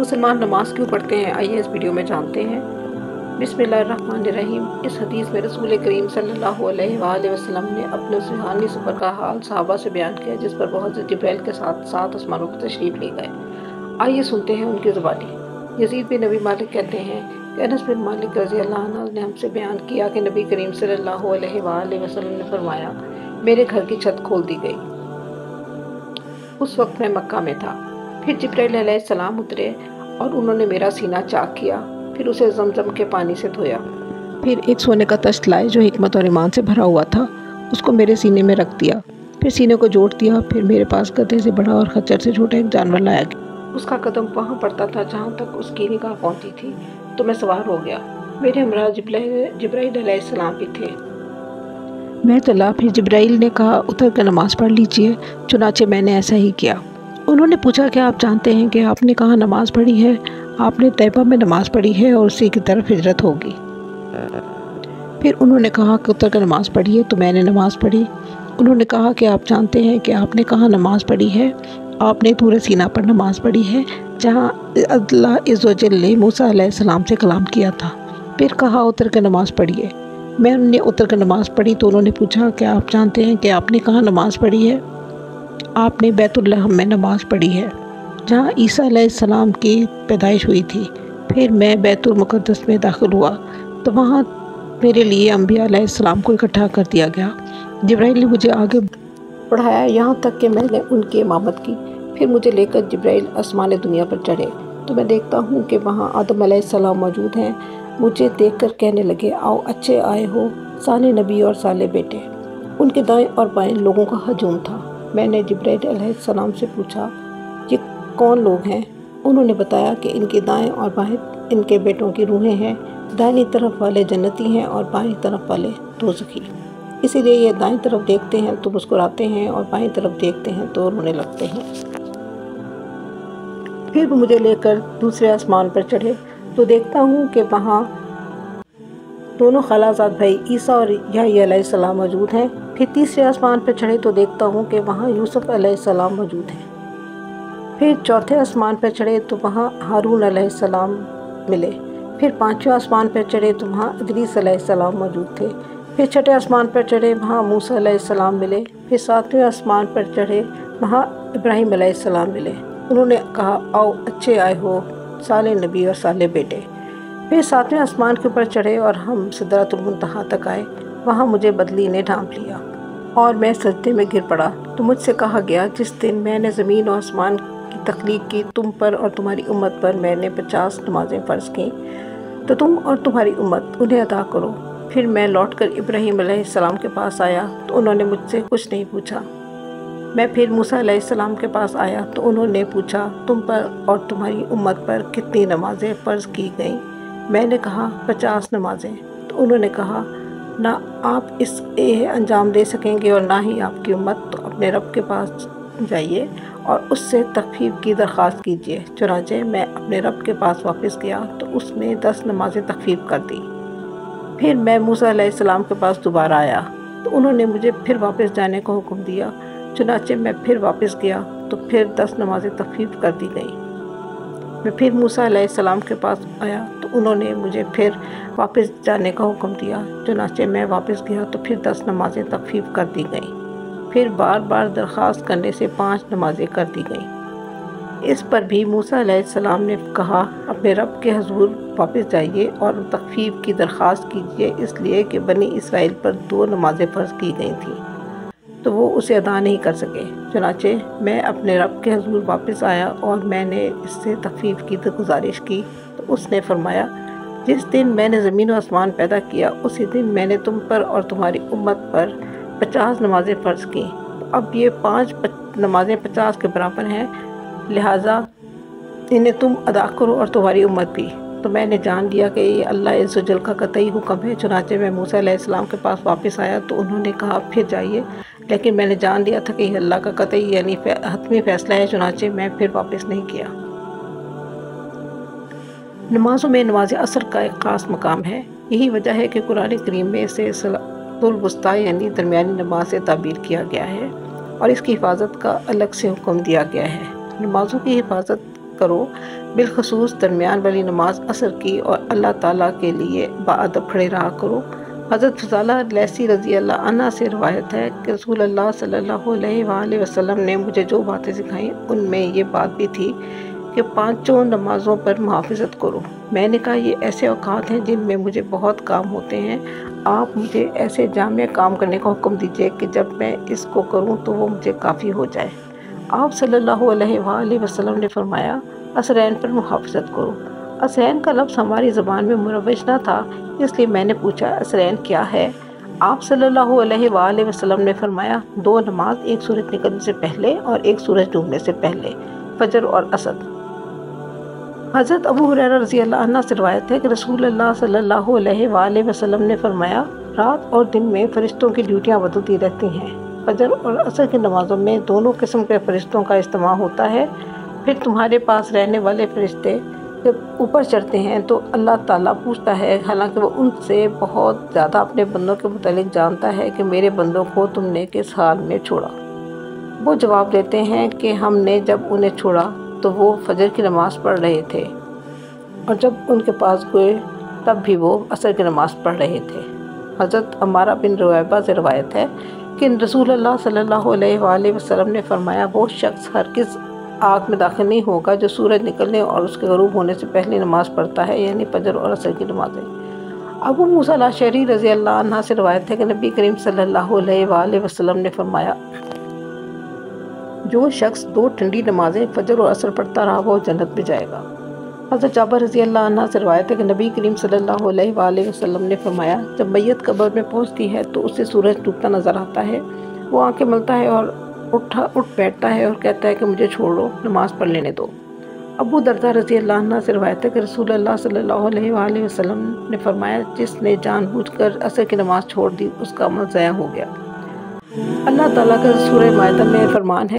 مسلمان نماز کیوں پڑھتے ہیں؟ آئیے اس ویڈیو میں جانتے ہیں۔ بسم اللہ الرحمن الرحیم۔ اس حدیث میں رسول کریم صلی اللہ علیہ وآلہ وسلم نے اپنے روحانی سفر کا حال صحابہ سے بیان کیا، جس پر وہ حضرت جبرائیل کے ساتھ 7 آسمانوں پر تشریف لے گئے۔ آئیے سنتے ہیں ان کی زبانی۔ یزید بن نبی مالک کہتے ہیں کہ انس بن مالک رضی اللہ عنہ نے ہم سے بیان کیا کہ نبی کریم صلی اللہ علیہ وآلہ وسلم نے فرمایا، میرے گھر کی چھت کھول دی گئی۔ اس وقت میں مکہ میں تھا۔ پھر جبرائیل علیہ السلام اترے اور انہوں نے میرا سینہ چاک کیا، پھر اسے زمزم کے پانی سے دھویا۔ پھر ایک سونے کا تشت لائے جو حکمت اور ایمان سے بھرا ہوا تھا، اس کو میرے سینے میں رکھ دیا، پھر سینے کو جوڑ دیا۔ پھر میرے پاس گدھے سے بڑا اور خچر سے چھوٹا ایک جانور لایا گیا۔ اس کا قدم وہاں پڑتا تھا جہاں تک اس کی نگاہ پہنچی تھی، تو میں سوار ہو گیا۔ میرے ہمراہ جبرائیل علیہ السلام بھی تھے۔ میں چلا، پھر جبرائیل نے کہا اتر کر نماز پڑھ لیجئے، چنانچہ میں نے ایسا ہی کیا۔ انہوں نے پوچھا کہ آپ جانتے ہیں کہ آپ نے کہاں نماز پڑھی ہے؟ آپ نے طیبہ میں نماز پڑھی ہے اور اسی کی طرف ہجرت ہوگی۔ پھر انہوں نے کہا کہ اتر کر نماز پڑھیے، تو میں نے نماز پڑھی۔ انہوں نے کہا کہ آپ جانتے ہیں کہ آپ نے کہاں نماز پڑھی ہے؟ آپ نے طور سینا پر نماز پڑھی ہے، جہاں اللہ عز و جل نے موسیٰ علیہ السلام سے کلام کیا تھا۔ پھر کہا اتر کر نماز پڑھیے۔ میں نے اتر کر نماز پڑھی تو انہوں نے پوچھا کہ آپ جانتے ہیں کہ آپ نے کہاں نماز پڑھی ہے؟ آپ نے بیت اللحم میں نماز پڑھی ہے، جہاں عیسیٰ علیہ السلام کی پیدائش ہوئی تھی۔ پھر میں بیت المقدس میں داخل ہوا تو وہاں میرے لیے انبیاء علیہ السلام کو اکٹھا کر دیا گیا۔ جبرائیل نے مجھے آگے بڑھایا یہاں تک کہ میں نے ان کی امامت کی۔ پھر مجھے لے کر جبرائیل آسمان دنیا پر چڑھے تو میں دیکھتا ہوں کہ وہاں آدم علیہ السلام موجود ہیں۔ مجھے دیکھ کر کہنے لگے، آؤ اچھے آئے ہو صالح نبی اور صالح بیٹے۔ ان کے دائیں اور بائیں لوگوں کا ہجوم تھا۔ میں نے جبرائیل علیہ السلام سے پوچھا، یہ کون لوگ ہیں؟ انہوں نے بتایا کہ ان کے دائیں اور بائیں ان کے بیٹوں کی روحیں ہیں۔ دائیں طرف والے جنتی ہیں اور بائیں طرف والے دوزخی، اسی لیے یہ دائیں طرف دیکھتے ہیں تو مسکراتے ہیں اور بائیں طرف دیکھتے ہیں تو رونے لگتے ہیں۔ پھر وہ مجھے لے کر دوسرے آسمان پر چڑھے تو دیکھتا ہوں کہ وہاں دونوں خالہ زاد بھائی عیسیٰ اور یحییٰ علیہ السلام موجود ہیں۔ پھر تیسرے آسمان پر چڑھے تو دیکھتا ہوں کہ وہاں یوسف علیہ السلام موجود ہیں۔ پھر چوتھے آسمان پر چڑھے تو وہاں ہارون علیہ السلام ملے۔ پھر پانچویں آسمان پر چڑھے تو وہاں ادریس علیہ السلام موجود تھے۔ پھر چھٹے آسمان پر چڑھے وہاں موسیٰ علیہ السلام ملے۔ پھر ساتویں آسمان پر چڑھے وہاں ابراہیم علیہ السلام ملے۔ انہوں نے کہا، آؤ اچھے آئے ہو صالح نبی اور صالح بیٹے۔ پھر ساتویں آسمان کے اوپر چڑھے اور ہم سدرۃ المنتہا تک آئے۔ وہاں مجھے بدلی نے ڈھانپ لیا اور میں سجدے میں گر پڑا تو مجھ سے کہا گیا، جس دن میں نے زمین و آسمان کی تخلیق کی، تم پر اور تمہاری امت پر میں نے 50 نمازیں فرض کیں، تو تم اور تمہاری امت انہیں ادا کرو۔ پھر میں لوٹ کر ابراہیم علیہ السلام کے پاس آیا تو انہوں نے مجھ سے کچھ نہیں پوچھا۔ میں پھر موسیٰ علیہ السلام کے پاس آیا تو انہوں نے پوچھا، تم پر اور تمہاری امت پر کتنی نمازیں فرض کی گئیں؟ میں نے کہا 50 نمازیں۔ تو انہوں نے کہا، نہ آپ اس انجام دے سکیں گے اور نہ ہی آپ کی امت، تو اپنے رب کے پاس جائیے اور اس سے تخفیف کی درخواست کیجیے۔ چنانچہ میں اپنے رب کے پاس واپس گیا تو اس نے 10 نمازیں تخفیف کر دی۔ پھر میں موسیٰ علیہ السلام کے پاس دوبارہ آیا تو انہوں نے مجھے پھر واپس جانے کا حکم دیا۔ چنانچہ میں پھر واپس گیا تو پھر 10 نمازیں تخفیف کر دی گئیں۔ میں پھر موسیٰ علیہ السلام کے پاس آیا تو انہوں نے مجھے پھر واپس جانے کا حکم دیا۔ چنانچہ میں واپس گیا تو پھر 10 نمازیں تخفیف کر دی گئیں۔ پھر بار بار درخواست کرنے سے 5 نمازیں کر دی گئیں۔ اس پر بھی موسیٰ علیہ السلام نے کہا، اپنے رب کے حضور واپس جائیے اور تخفیف کی درخواست کیجیے، اس لیے کہ بنی اسرائیل پر 2 نمازیں فرض کی گئی تھیں تو وہ اسے ادا نہیں کر سکے۔ چنانچہ میں اپنے رب کے حضور واپس آیا اور میں نے اس سے تخفیف کی گزارش کی تو اس نے فرمایا، جس دن میں نے زمین و آسمان پیدا کیا اسی دن میں نے تم پر اور تمہاری امت پر 50 نمازیں فرض کیں۔ اب یہ 5 نمازیں 50 کے برابر ہیں، لہٰذا انہیں تم ادا کرو اور تمہاری امت بھی۔ تو میں نے جان لیا کہ یہ اللہ عز و جل کا قطعی حکم ہے۔ چنانچہ میں موسیٰ علیہ السلام کے پاس واپس آیا تو انہوں نے کہا، پھر جائیے، لیکن میں نے جان لیا تھا کہ یہ اللہ کا قطعی یعنی حتمی فیصلہ ہے، چنانچہ میں پھر واپس نہیں کیا۔ نمازوں میں نماز عصر کا ایک خاص مقام ہے۔ یہی وجہ ہے کہ قرآن کریم میں اسے صلاۃ الوسطیٰ یعنی درمیانی نماز سے تعبیر کیا گیا ہے اور اس کی حفاظت کا الگ سے حکم دیا گیا ہے۔ نمازوں کی حفاظت کرو، بالخصوص درمیان والی نماز عصر کی، اور اللہ تعالیٰ کے لیے باادب کھڑے رہا کرو۔ حضرت فضالہ لیثی رضی اللہ عنہ سے روایت ہے کہ رسول اللہ صلی اللہ علیہ وآلہ وسلم نے مجھے جو باتیں سکھائیں ان میں یہ بات بھی تھی کہ 5 نمازوں پر محافظت کرو۔ میں نے کہا یہ ایسے اوقات ہیں جن میں مجھے بہت کام ہوتے ہیں، آپ مجھے ایسے جامع کام کرنے کا حکم دیجیے کہ جب میں اس کو کروں تو وہ مجھے کافی ہو جائے۔ آپ صلی اللہ علیہ وآلہ وسلم نے فرمایا عصرین پر محافظت کرو۔ عصرین کا لفظ ہماری زبان میں مروج نہ تھا، اس لیے میں نے پوچھا عصرین کیا ہے؟ آپ صلی اللہ علیہ وآلہ وسلم نے فرمایا 2 نماز، ایک سورج نکلنے سے پہلے اور ایک سورج ڈوبنے سے پہلے، فجر اور عصر۔ حضرت ابو ہریرہ رضی اللہ عنہ سے روایت ہے کہ رسول اللہ صلی اللہ علیہ وآلہ وسلم نے فرمایا رات اور دن میں فرشتوں کی ڈیوٹیاں بدلتی رہتی ہیں۔ فجر اور عصر کی نمازوں میں دونوں قسم کے فرشتوں کا اجتماع ہوتا ہے۔ پھر تمہارے پاس رہنے والے فرشتے جب اوپر چڑھتے ہیں تو اللہ تعالیٰ پوچھتا ہے، حالانکہ وہ ان سے بہت زیادہ اپنے بندوں کے متعلق جانتا ہے، کہ میرے بندوں کو تم نے کس حال میں چھوڑا؟ وہ جواب دیتے ہیں کہ ہم نے جب انہیں چھوڑا تو وہ فجر کی نماز پڑھ رہے تھے، اور جب ان کے پاس گئے تب بھی وہ عصر کی نماز پڑھ رہے تھے۔ حضرت عمارہ بن رویبہ سے روایت ہے کہ رسول اللہ صلی اللہ علیہ وآلہ وسلم نے فرمایا وہ شخص ہرگز آگ میں داخل نہیں ہوگا جو سورج نکلنے اور اس کے غروب ہونے سے پہلے نماز پڑھتا ہے، یعنی فجر اور عصر کی نمازیں۔ ابو موسیٰ الاشعری رضی اللہ عنہ سے روایت ہے کہ نبی کریم صلی اللہ علیہ وآلہ وسلم نے فرمایا جو شخص 2 ٹھنڈی نمازیں فجر اور عصر پڑھتا رہا وہ جنت میں جائے گا۔ حضرت جابر رضی اللہ عنہ سے روایت ہے کہ نبی کریم صلی اللہ علیہ وآلہ وسلم نے فرمایا جب میت قبر میں پہنچتی ہے تو اسے سورج ڈوبتا نظر آتا ہے، وہ آنکھیں ملتا ہے اور اٹھ بیٹھتا ہے اور کہتا ہے کہ مجھے چھوڑو، نماز پڑھ لینے دو۔ ابو درداء رضی اللہ عنہ سے روایت ہے کہ رسول اللہ صلی اللہ علیہ وآلہ وسلم نے فرمایا جس نے جان بوجھ کر عصر کی نماز چھوڑ دی اس کا عمل ضائع ہو گیا۔ اللہ تعالیٰ کا سورہ مائدہ میں فرمان ہے